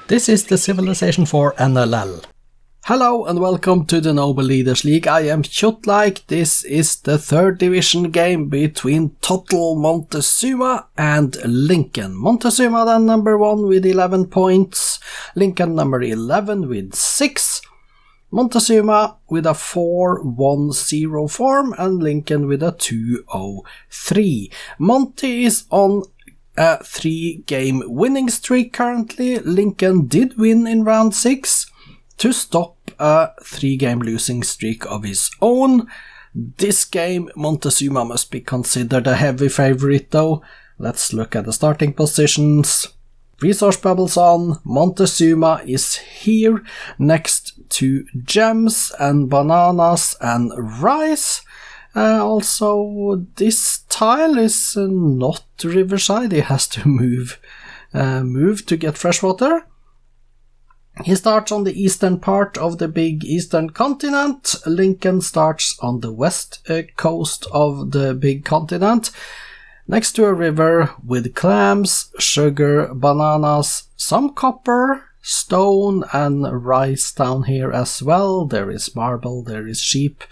This is the Civilization 4 NLL. Hello and welcome to the Noble Leaders League. I am Kjotleik. This is the third division game between Total Montezuma and Lincoln. Montezuma then number 1 with 11 points, Lincoln number 11 with 6, Montezuma with a 4-1-0 form and Lincoln with a 2-0-3. Monty is on a 3-game winning streak currently. Lincoln did win in round 6 to stop a 3-game losing streak of his own. This game Montezuma must be considered a heavy favorite though. Let's look at the starting positions. Resource bubbles on. Montezuma is here next to gems and bananas and rice. Also, this tile is not riverside. He has to move to get fresh water. He starts on the eastern part of the big eastern continent. Lincoln starts on the west coast of the big continent, next to a river with clams, sugar, bananas, some copper, stone and rice down here as well. There is marble, there is sheep.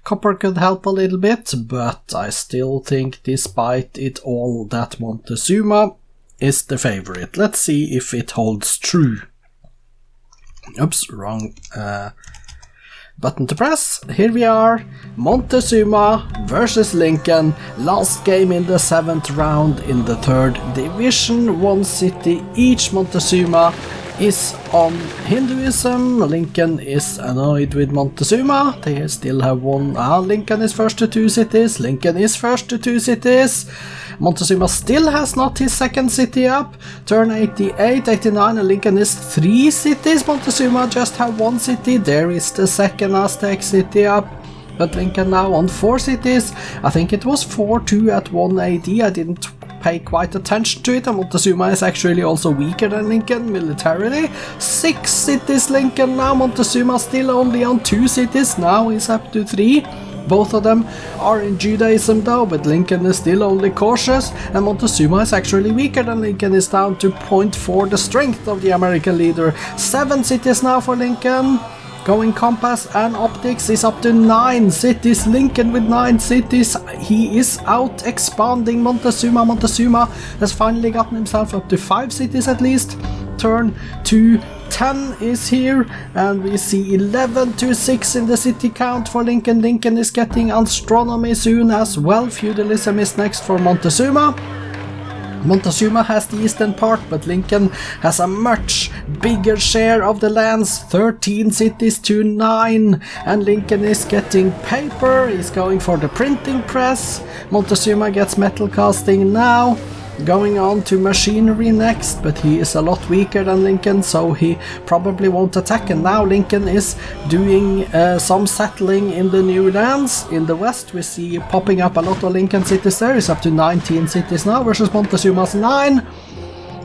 Copper could help a little bit, but I still think despite it all that Montezuma is the favorite. Let's see if it holds true. Oops, wrong button to press. Here we are, Montezuma versus Lincoln. Last game in the 7th round in the 3rd division. 1 city each. Montezuma is on Hinduism. Lincoln is annoyed with Montezuma. They still have one. Lincoln is first to 2 cities. Lincoln is first to 2 cities. Montezuma still has not his 2nd city up. Turn 88, 89 and Lincoln is 3 cities. Montezuma just have 1 city. There is the 2nd Aztec city up. But Lincoln now on 4 cities. I think it was 4-2 at 1 AD. I didn't pay quite attention to it, and Montezuma is actually also weaker than Lincoln militarily. 6 cities Lincoln now. Montezuma still only on 2 cities. Now he's up to 3. Both of them are in Judaism though, but Lincoln is still only cautious, and Montezuma is actually weaker than Lincoln, is down to 0.4 the strength of the American leader. 7 cities now for Lincoln. Going compass and optics is up to 9 cities. Lincoln with 9 cities. He is out expanding Montezuma. Montezuma has finally gotten himself up to 5 cities at least. Turn to 10 is here, and we see 11 to 6 in the city count for Lincoln. Lincoln is getting astronomy soon as well. Feudalism is next for Montezuma. Montezuma has the eastern part, but Lincoln has a much bigger share of the lands, 13 cities to 9, and Lincoln is getting paper. He's going for the printing press. Montezuma gets metal casting now. Going on to machinery next, but he is a lot weaker than Lincoln, so he probably won't attack. And now Lincoln is doing some settling in the new lands. In the west we see popping up a lot of Lincoln cities there. He's up to 19 cities now versus Montezuma's 9.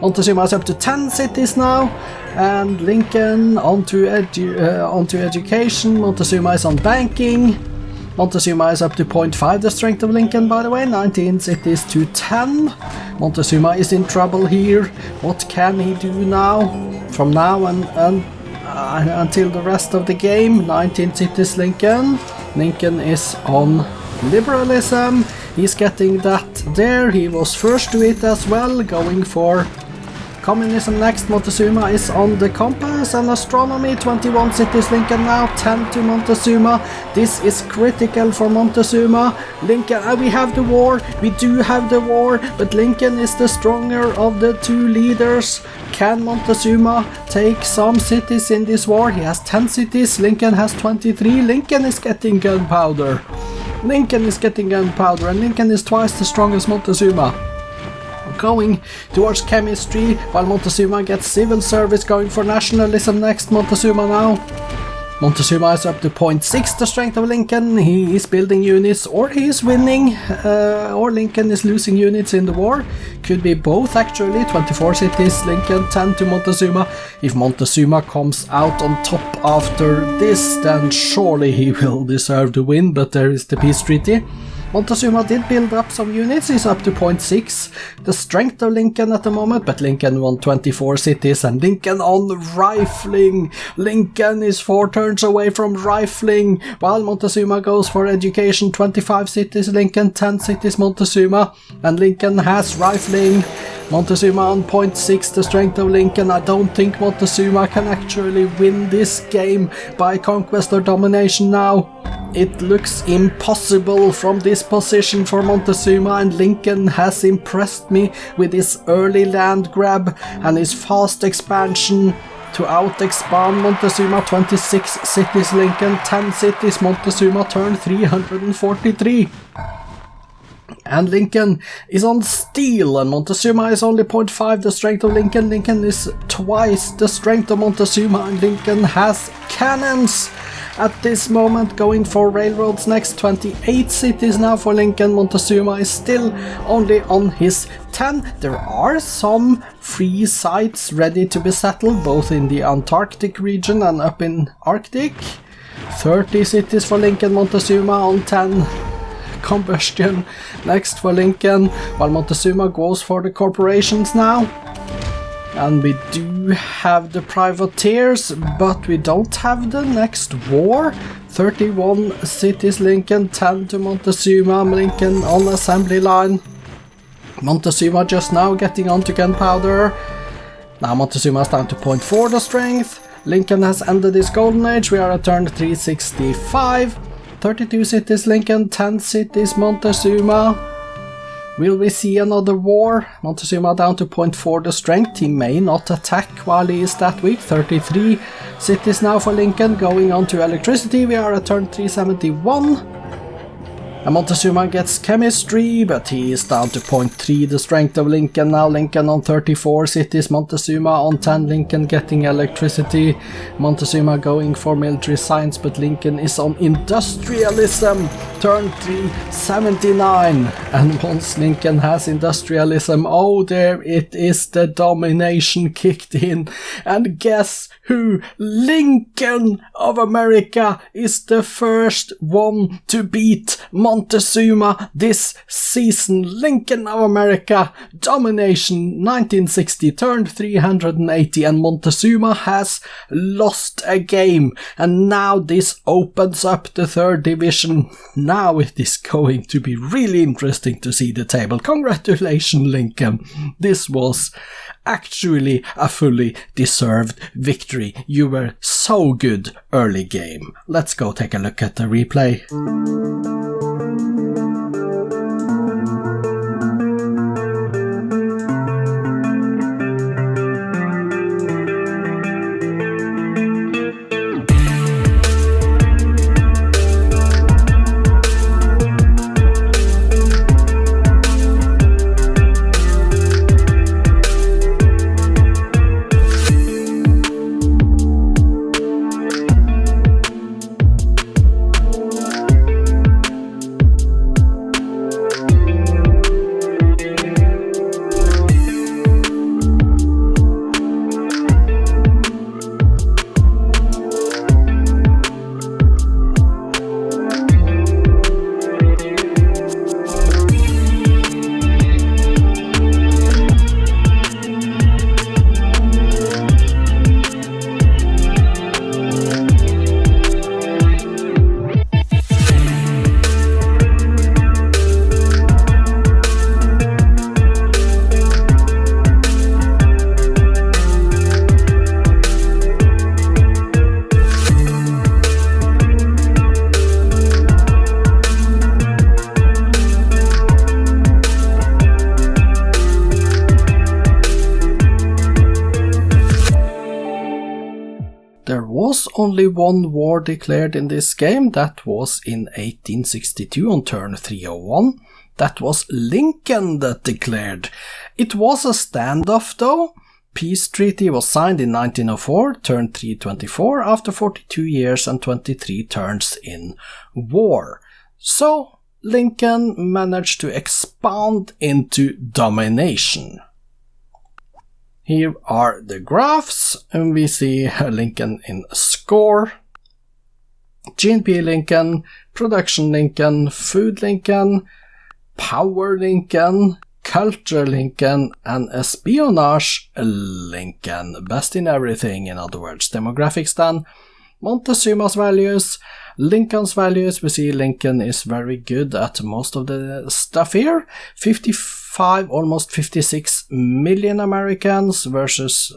Montezuma is up to 10 cities now, and Lincoln onto education. Montezuma is on banking. Montezuma is up to 0.5 the strength of Lincoln, by the way, 19 cities to 10. Montezuma is in trouble here. What can he do now? From now and until the rest of the game, 19 cities Lincoln. Lincoln is on liberalism. He's getting that there. He was first to it as well, going for communism next. Montezuma is on the compass and astronomy. 21 cities Lincoln now, 10 to Montezuma. This is critical for Montezuma. Lincoln, we have the war. We do have the war, but Lincoln is the stronger of the 2 leaders. Can Montezuma take some cities in this war? He has 10 cities. Lincoln has 23. Lincoln is getting gunpowder. Lincoln is getting gunpowder, and Lincoln is twice the strongest Montezuma. Going towards chemistry, while Montezuma gets civil service. Going for nationalism next. Montezuma now. Montezuma is up to 0.6 the strength of Lincoln. He is building units, or he is winning, or Lincoln is losing units in the war. Could be both actually. 24 cities Lincoln, 10 to Montezuma. If Montezuma comes out on top after this, then surely he will deserve to win, but there is the peace treaty. Montezuma did build up some units, he's up to 0.6. The strength of Lincoln at the moment, but Lincoln won 24 cities and Lincoln on rifling. Lincoln is 4 turns away from rifling, while Montezuma goes for education. 25 cities Lincoln, 10 cities Montezuma, and Lincoln has rifling. Montezuma on 0.6, the strength of Lincoln. I don't think Montezuma can actually win this game by conquest or domination now. It looks impossible from this position for Montezuma, and Lincoln has impressed me with his early land grab and his fast expansion to out-expand Montezuma. 26 cities Lincoln, 10 cities Montezuma, turn 343. And Lincoln is on steel, and Montezuma is only 0.5 the strength of Lincoln. Lincoln is twice the strength of Montezuma, and Lincoln has cannons at this moment, going for railroads next. 28 cities now for Lincoln. Montezuma is still only on his 10. There are some free sites ready to be settled, both in the Antarctic region and up in Arctic. 30 cities for Lincoln. Montezuma on 10. Combustion next for Lincoln, while Montezuma goes for the corporations now. And we do have the privateers, but we don't have the next war. 31 cities Lincoln, 10 to Montezuma. Lincoln on assembly line. Montezuma just now getting onto gunpowder. Now Montezuma is down to 0.4 the strength. Lincoln has ended his golden age. We are at turn 365. 32 cities Lincoln, 10 cities Montezuma. Will we see another war? Montezuma down to 0.4 the strength. He may not attack while he is that weak. 33 cities now for Lincoln, going on to electricity. We are at turn 371. And Montezuma gets chemistry, but he is down to 0.3 the strength of Lincoln now. Lincoln on 34 cities, Montezuma on 10, Lincoln getting electricity. Montezuma going for military science, but Lincoln is on industrialism. Turn 379. And once Lincoln has industrialism, oh there it is, the domination kicked in. And guess who? Lincoln of America is the first one to beat Montezuma this season. Lincoln of America, domination 1960, turned 380, and Montezuma has lost a game. And now this opens up the 3rd division. Now it is going to be really interesting to see the table. Congratulations, Lincoln. This was actually a fully deserved victory. You were so good early game. Let's go take a look at the replay. Only one war declared in this game. That was in 1862 on turn 301. That was Lincoln that declared. It was a standoff though. Peace treaty was signed in 1904, turn 324, after 42 years and 23 turns in war. So Lincoln managed to expand into domination. Here are the graphs, and we see Lincoln in score. G&P Lincoln, production Lincoln, food Lincoln, power Lincoln, culture Lincoln, and espionage Lincoln. Best in everything, in other words. Demographics then. Montezuma's values, Lincoln's values. We see Lincoln is very good at most of the stuff here. 55, almost 56 million Americans versus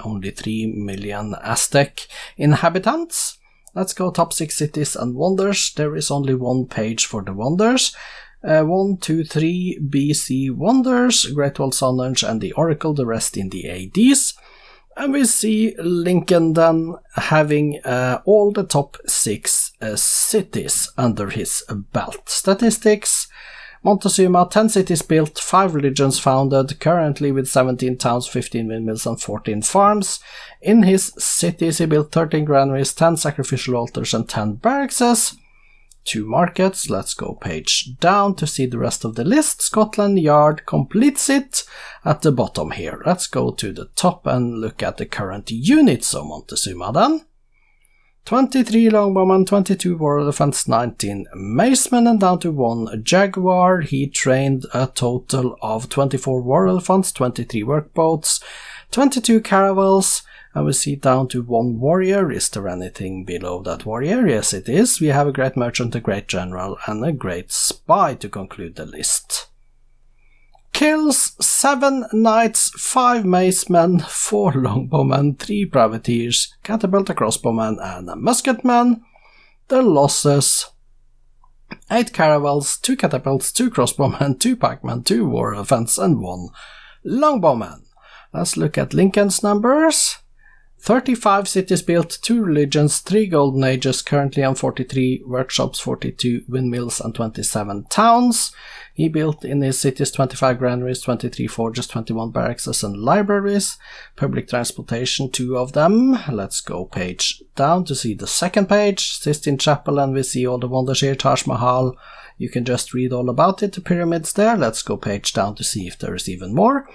only 3 million Aztec inhabitants. Let's go top 6 cities and wonders. There is only one page for the wonders. 1, 2, 3 BC wonders, Great Wall, Stonehenge and the Oracle, the rest in the ADs. And we see Lincoln then having all the top 6 cities under his belt. Statistics: Montezuma, 10 cities built, 5 religions founded, currently with 17 towns, 15 windmills and 14 farms. In his cities he built 13 granaries, 10 sacrificial altars and 10 barracks. 2 markets. Let's go page down to see the rest of the list. Scotland Yard completes it at the bottom here. Let's go to the top and look at the current units of Montezuma then. 23 longbowmen, 22 war elephants, 19 macemen and down to 1 jaguar. He trained a total of 24 war elephants, 23 workboats, 22 caravels, and we see down to 1 warrior. Is there anything below that warrior? Yes, it is. We have a great merchant, a great general, and a great spy to conclude the list. Kills: 7 knights, 5 macemen, 4 longbowmen, 3 privateers, catapult, a crossbowman, and a musketman. The losses: 8 caravels, 2 catapults, 2 crossbowmen, 2 pikemen, 2 war elephants, and 1 longbowman. Let's look at Lincoln's numbers. 35 cities built, 2 religions, 3 golden ages, currently on 43 workshops, 42 windmills and 27 towns. He built in his cities 25 granaries, 23 forges, 21 barracks and libraries. Public transportation, 2 of them. Let's go page down to see the second page. Sistine Chapel, and we see all the wonders here. Taj Mahal, you can just read all about it, the pyramids there. Let's go page down to see if there is even more.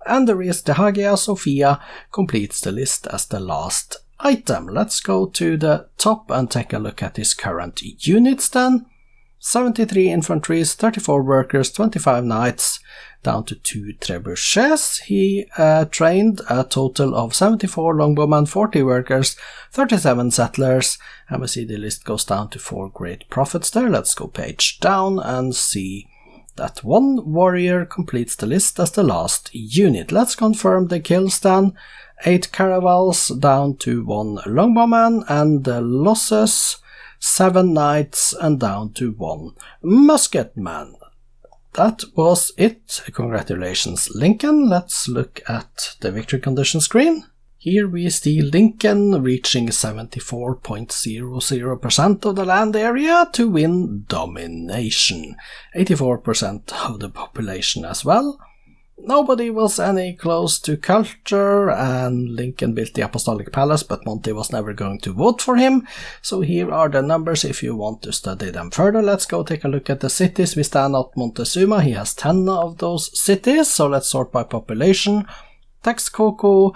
And there is the Hagia Sophia, completes the list as the last item. Let's go to the top and take a look at his current units then. 73 infantries, 34 workers, 25 knights, down to 2 trebuchets. He trained a total of 74 longbowmen, 40 workers, 37 settlers, and we see the list goes down to 4 great prophets there. Let's go page down and see that 1 warrior completes the list as the last unit. Let's confirm the kills then. 8 caravels down to 1 longbowman, and the losses: 7 knights and down to 1 musketman. That was it. Congratulations, Lincoln. Let's look at the victory condition screen. Here we see Lincoln reaching 74.00% of the land area to win domination. 84% of the population as well. Nobody was any close to culture, and Lincoln built the Apostolic Palace, but Monty was never going to vote for him. So here are the numbers if you want to study them further. Let's go take a look at the cities. We stand at Montezuma. He has 10 of those cities, so let's sort by population. Texcoco,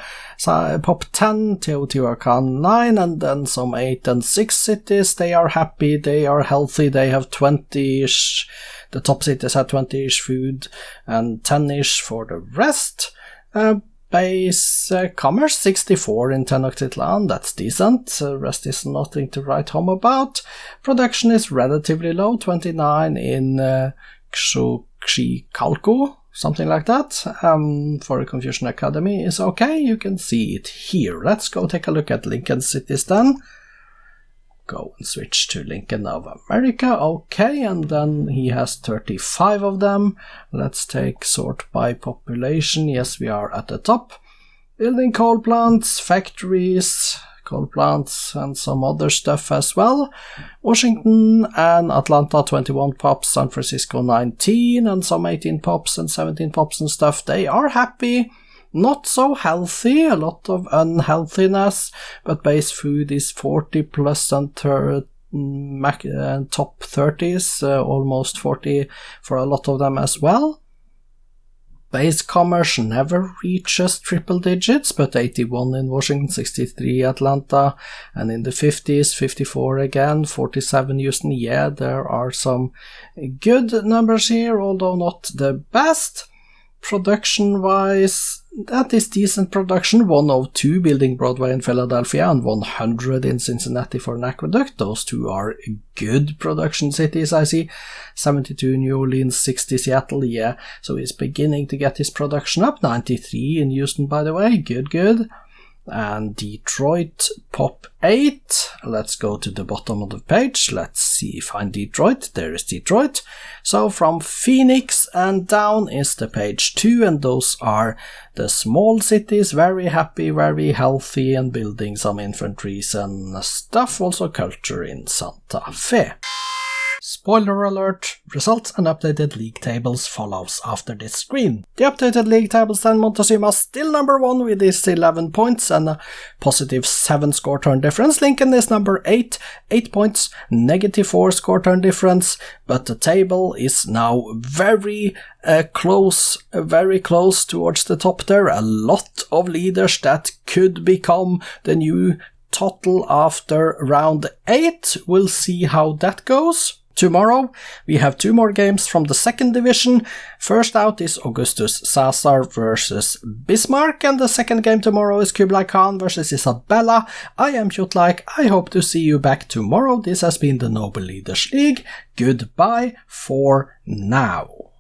pop 10, Teotihuacan 9, and then some 8 and 6 cities. They are happy, they are healthy, they have 20-ish. The top cities have 20-ish food and 10-ish for the rest. Base commerce 64 in Tenochtitlan, that's decent. The rest is nothing to write home about. Production is relatively low, 29 in Kjotleik, something like that. For the Confucian Academy is okay, you can see it here. Let's go take a look at Lincoln cities then. Go and switch to Lincoln of America, okay, and then he has 35 of them. Let's take sort by population. Yes, we are at the top. Building coal plants, factories, coal plants and some other stuff as well. Washington and Atlanta 21 pops, San Francisco 19 and some 18 pops and 17 pops and stuff. They are happy. Not so healthy, a lot of unhealthiness, but base food is 40 plus and top 30s, almost 40 for a lot of them as well. Base commerce never reaches triple digits, but 81 in Washington, 63 Atlanta, and in the 50s, 54 again, 47 Houston. Yeah, there are some good numbers here, although not the best. Production-wise, that is decent production. 102 building Broadway in Philadelphia and 100 in Cincinnati for an aqueduct. Those two are good production cities, I see. 72 New Orleans, 60 Seattle, yeah. So he's beginning to get his production up. 93 in Houston, by the way. Good. And Detroit, pop 8. Let's go to the bottom of the page. Let's see, find Detroit. There is Detroit. So from Phoenix and down is the page 2, and those are the small cities, very happy, very healthy, and building some infantries and stuff, also culture in Santa Fe. Spoiler alert, results and updated league tables follows after this screen. The updated league tables send Montezuma still number 1 with his 11 points and a positive 7 score turn difference. Lincoln is number 8, 8 points, negative 4 score turn difference, but the table is now very close towards the top there. A lot of leaders that could become the new total after round 8. We'll see how that goes. Tomorrow, we have 2 more games from the second division. First out is Augustus Caesar versus Bismarck, and the second game tomorrow is Kjotleik Khan versus Isabella. I am Kjotleik. I hope to see you back tomorrow. This has been the Noble Leaders League. Goodbye for now.